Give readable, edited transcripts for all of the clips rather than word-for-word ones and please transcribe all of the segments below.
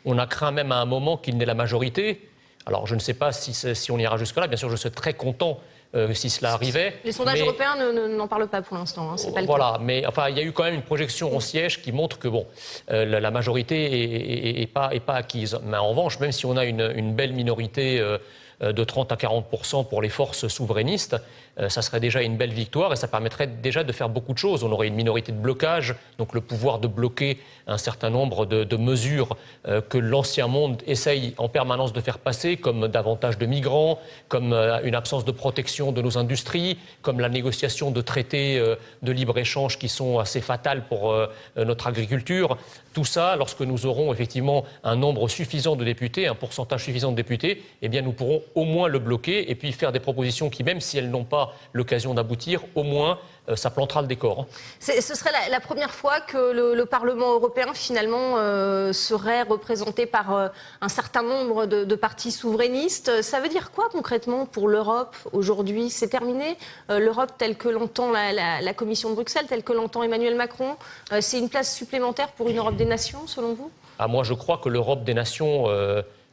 On a craint même à un moment qu'il n'ait la majorité. Alors je ne sais pas si on ira jusque-là. Bien sûr, je serais très content si cela arrivait. Les sondages européens n'en parlent pas pour l'instant, hein, c'est pas le cas. Voilà, mais enfin, il y a eu quand même une projection en siège qui montre que bon, la majorité est pas acquise. Mais en revanche, même si on a une belle minorité de 30 à 40% pour les forces souverainistes, ça serait déjà une belle victoire et ça permettrait déjà de faire beaucoup de choses. On aurait une minorité de blocage, donc le pouvoir de bloquer un certain nombre de mesures que l'ancien monde essaye en permanence de faire passer, comme davantage de migrants, comme une absence de protection de nos industries, comme la négociation de traités de libre-échange qui sont assez fatales pour notre agriculture. Tout ça, lorsque nous aurons effectivement un nombre suffisant de députés, un pourcentage suffisant de députés, eh bien nous pourrons au moins le bloquer et puis faire des propositions qui, même si elles n'ont pas l'occasion d'aboutir, au moins ça plantera le décor. Ce serait la première fois que le Parlement européen finalement serait représenté par un certain nombre de partis souverainistes. Ça veut dire quoi concrètement pour l'Europe aujourd'hui? C'est terminé? L'Europe telle que l'entend la Commission de Bruxelles, telle que l'entend Emmanuel Macron, c'est une place supplémentaire pour une Europe des nations selon vous? Moi je crois que l'Europe des nations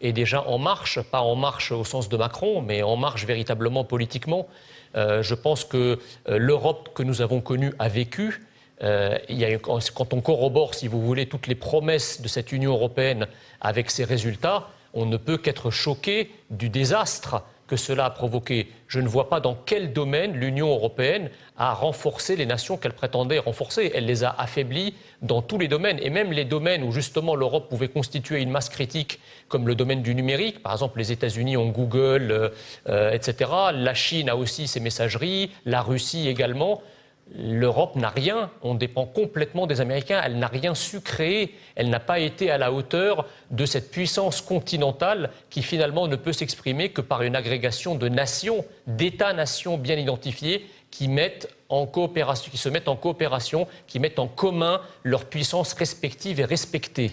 est déjà en marche, pas en marche au sens de Macron, mais en marche véritablement politiquement. Je pense que l'Europe que nous avons connue a vécu. Quand on corrobore, si vous voulez, toutes les promesses de cette Union européenne avec ses résultats, on ne peut qu'être choqué du désastre que cela a provoqué. Je ne vois pas dans quel domaine l'Union européenne a renforcé les nations qu'elle prétendait renforcer. Elle les a affaiblies dans tous les domaines, et même les domaines où justement l'Europe pouvait constituer une masse critique, comme le domaine du numérique. Par exemple, les États-Unis ont Google, etc. La Chine a aussi ses messageries, la Russie également. L'Europe n'a rien, on dépend complètement des Américains, elle n'a rien su créer, elle n'a pas été à la hauteur de cette puissance continentale qui finalement ne peut s'exprimer que par une agrégation de nations, d'États-nations bien identifiés qui se mettent en coopération, qui mettent en commun leurs puissances respectives et respectées.